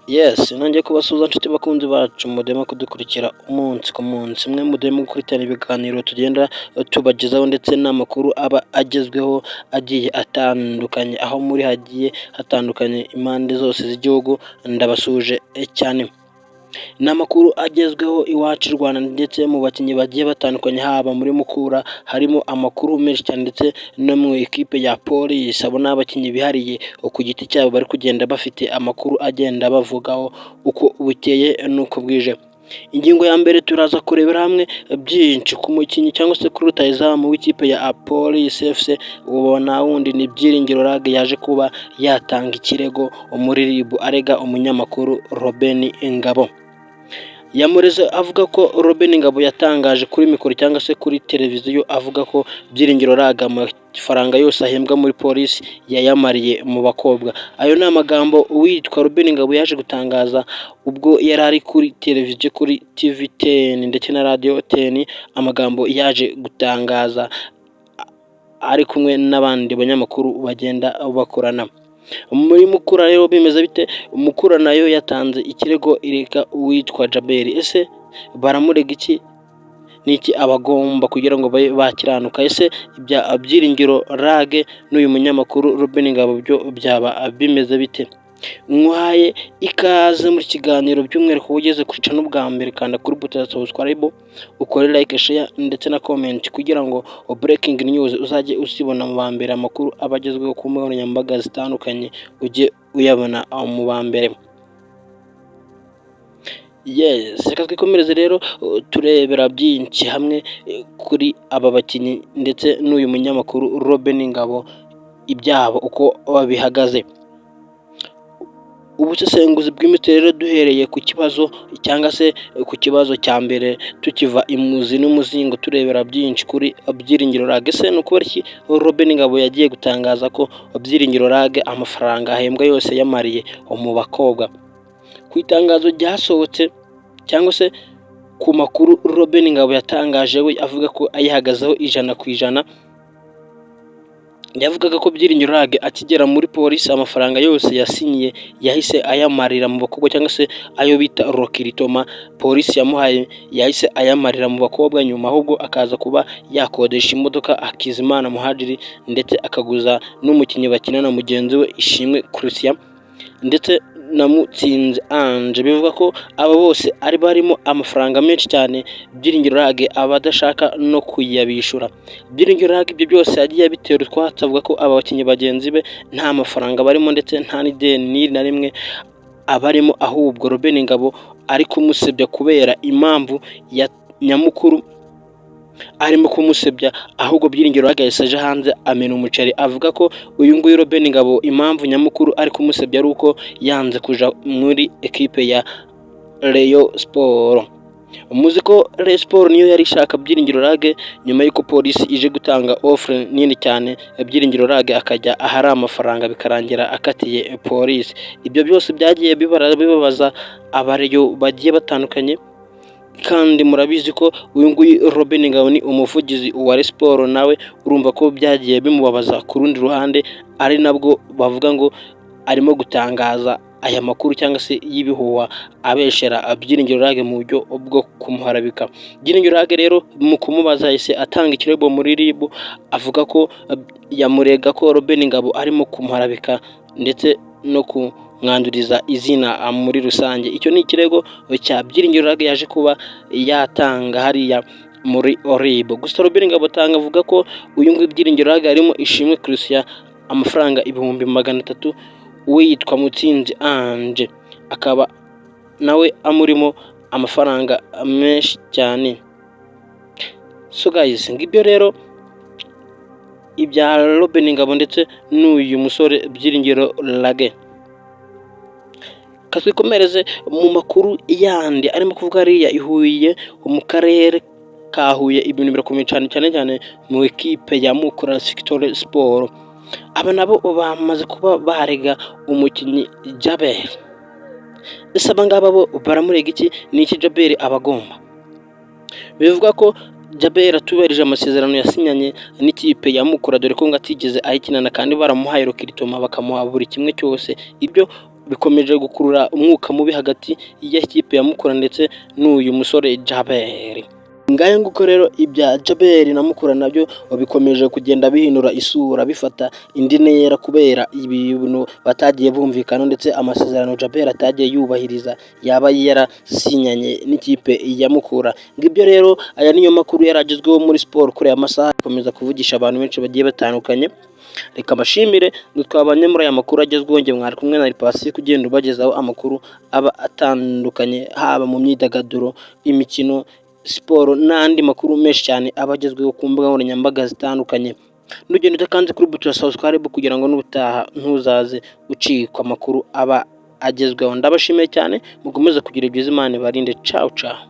Yes, nongeye kubasuhuza nshuti bakunzi bacu mudema kudukurikira umunsi ku munsi, mwe mudema gukurikirana ibiganiro tugenda tubagezaho ndetse n'amakuru aba agezweho agiye atandukanye, aho muri hagiye hatandukanye impande zose z'igihugu, ndabasuje cyane. Ni amakuru agezweho iwacu i Rwanda ndetse mu bakinnyi bagiye batandukanye, haba muri Mukura harimo amakuru menshi cyane ndetse no mu ikipe ya polisi. Abo ni abakinnyi bihariye ku giti cyabo bari kugenda bafite amakuru agenda bavugaho uko bukeye n'uko bwije. Ingingo ya mbere turaza kurebera hamwe byinshi ku mukinnyi cyangwa se kuri rutahizamu w'ikipe ya Police FC, uwo nta wundi ni Byiringiro Lague yaje kuba yatanga ikirego muri RIB arega umunyamakuru Robin Ngabo. Yamureze avuga ko Robin Ngabo yatangaje kuri mikoro cyangwa se kuri televiziyo avuga ko Byiringiro Lague amafaranga yose ahembwa muri polisi yayamariye mu bakobwa. Ayo ni amagambo uwitwa Robin Ngabo yaje gutangaza ubwo yari ari kuri televiziyo kuri TV10 ndetse na Radio 10, amagambo yaje gutangaza ari kumwe n'abandi banyamakuru bagenda bakorana. Muri Mukura rero bimeze bite? Mukura nayo yatanze ikirego ireka uwitwa Jaberi. Ese baramurega iki? Niki abagomba kugira ngo babe bakiranuka? Ese ibya Byiringiro Lague n'uyu munyamakuru Robin Ngabo byo byaba bimeze bite? Nkwaye ikaze muri kiganiro by'umwihariko ugeze kwica n'ubwa mbere, kanda kuri buto ya subscribe, ukore like, share ndetse na comment kugira ngo breaking news uzajye usibona mu bambere, amakuru abagezweho ku mbuga nkoranyambaga zitandukanye ujye uyabona mu bambere. Yes, reka twikomereze rero turebera byinshi hamwe kuri aba bakinnyi ndetse n'uyu munyamakuru Robin Ngabo, ibyabo uko babihagaze. Ubusesenguzi bw'imiterere duhereye ku kibazo cyangwa se ku kibazo cya mbere, tukiva imuzi n'umuzingo turebera byinshi kuri Byiringiro Lague. Ese ni ukubera iki Robin Ngabo yagiye gutangaza ko Byiringiro Lague amafaranga ahembwa yose yamariye mu bakobwa? Ku itangazo ryasohotse cyangwa se ku makuru Robin Ngabo yatangaje we avuga ko ayihagazeho 100%, yavugaga ko Byiringiro Lague akigera muri polisi amafaranga yose yasinyiye yahise ayamarira mu bakobwa, cyangwa se ayo bita rokiritoma polisi yamuhaye yahise ayamarira mu bakobwa, nyuma ahubwo akaza kuba yakodesha imodoka Hakizimana Muhadjiri ndetse akaguza n'umukinnyi bakinana mugenzi we Ishimwe Christian ndetse na Mutsinzi Ange. Bivuga ko aba bose ari barimo amafaranga menshi cyane Byiringiro Lague aba adashaka no kuyabishura. Byiringiro Lague ibyo byose yagiye bitera utwatsi, avuga ko aba bakinnyi bagenzi be nta mafaranga barimo ndetse nta n'ideni na rimwe abarimo, ahubwo Robin Ngabo ari kumusebya kubera impamvu ya nyamukuru arimo kumusebya, ahubwo Byiringiro Lague yasaje hanze amena umuceri, avuga ko uyu nguyu Robin Ngabo impamvu nyamukuru ari kumusebya ari uko yanze kuja muri ekipe ya Rayon Sport. Muzi ko Rayon Sport niyo yari ishaka Byiringiro Lague, nyuma y'uko polisi ije gutanga offre nini cyane, Byiringiro Lague akajya ahari amafaranga bikarangira akatiye polisi. Ibyo byose byagiye bibabaza abareyo bagiye batandukanye, kandi murabizi ko uyu nguyu Robin Ngabo ni umuvugizi wa Rayon Sport, nawe urumva ko byagiye bimubabaza ku rundi ruhande, ari nabwo bavuga ngo arimo gutangaza aya makuru cyangwa se y'ibihuha abeshera Byiringiro Lague mu buryo bwo kumuharabika. Byiringiro Lague rero mu kumubaza yahise atanga ikirego muri RIB, avuga ko yamurega ko Robin Ngabo arimo kumuharabika ndetse no kumwanduriza izina muri rusange. Icyo ni ikirego cya Byiringiro Lague yaje kuba yatanga hariya muri RIB. Gusa Robin Ngabo avuga ko uyu nguyu Byiringiro Lague arimo Ishimwe Christian amafaranga 300,000, witwa Mutsinzi Ange akaba nawe amurimo amafaranga menshi cyane. So guys, ngibyo rero ibya Robin Ngabo ndetse n'uyu musore Byiringiro Lague. Katwikomereze mu makuru yandi arimo kuvuga ariya ihuye mu karere ka Huye, ibintu birakomeye cyane mu ekipe ya Mukura Victory Sport. Aba nabo bamaze kuba barega umukinnyi Jaberi. Ese aba ngaba bo baramurega iki? Ni iki Jaberi abagomba? Bivuga ko Jaberi atubahirije amasezerano yasinyanye n'ikipe ya Mukura, dore ko ngo atigeze ayikinana kandi baramuhaye rokiritoma bakamuha buri kimwe cyose. Ibyo bikomeje gukurura umwuka mubi hagati y'ikipe ya Mukura ndetse n'uyu musore Djabel. Ngayo nguko rero ibya Djabel na Mukura nabyo bikomeje kugenda bihindura isura bifata indi ntera kubera ibintu batagiye bumvikana ndetse amasezerano Djabel atagiye yubahiriza yaba yarasinyanye n'ikipe ya Mukura. Ngibyo rero aya niyo makuru yaragezweho muri siporo kuri aya masaha, akomeza kuvugisha abantu benshi bagiye batandukanye. Reka mbashimire twabanye muri aya makuru agezweho, nge mwari kumwe na Pacifique ugenda ubagezaho amakuru aba atandukanye, haba mu myidagaduro, imikino, siporo n'andi makuru menshi cyane aba agezweho ku mbuga nkoranyambaga zitandukanye. Nugenda utakanze kuri buto ya subscribe kugira ngo n'ubutaha ntuzaze ucikwa amakuru aba agezweho. Ndabashimiye cyane, mukomeze kugira ibyiza, Imana ibarinde. Ciao ciao.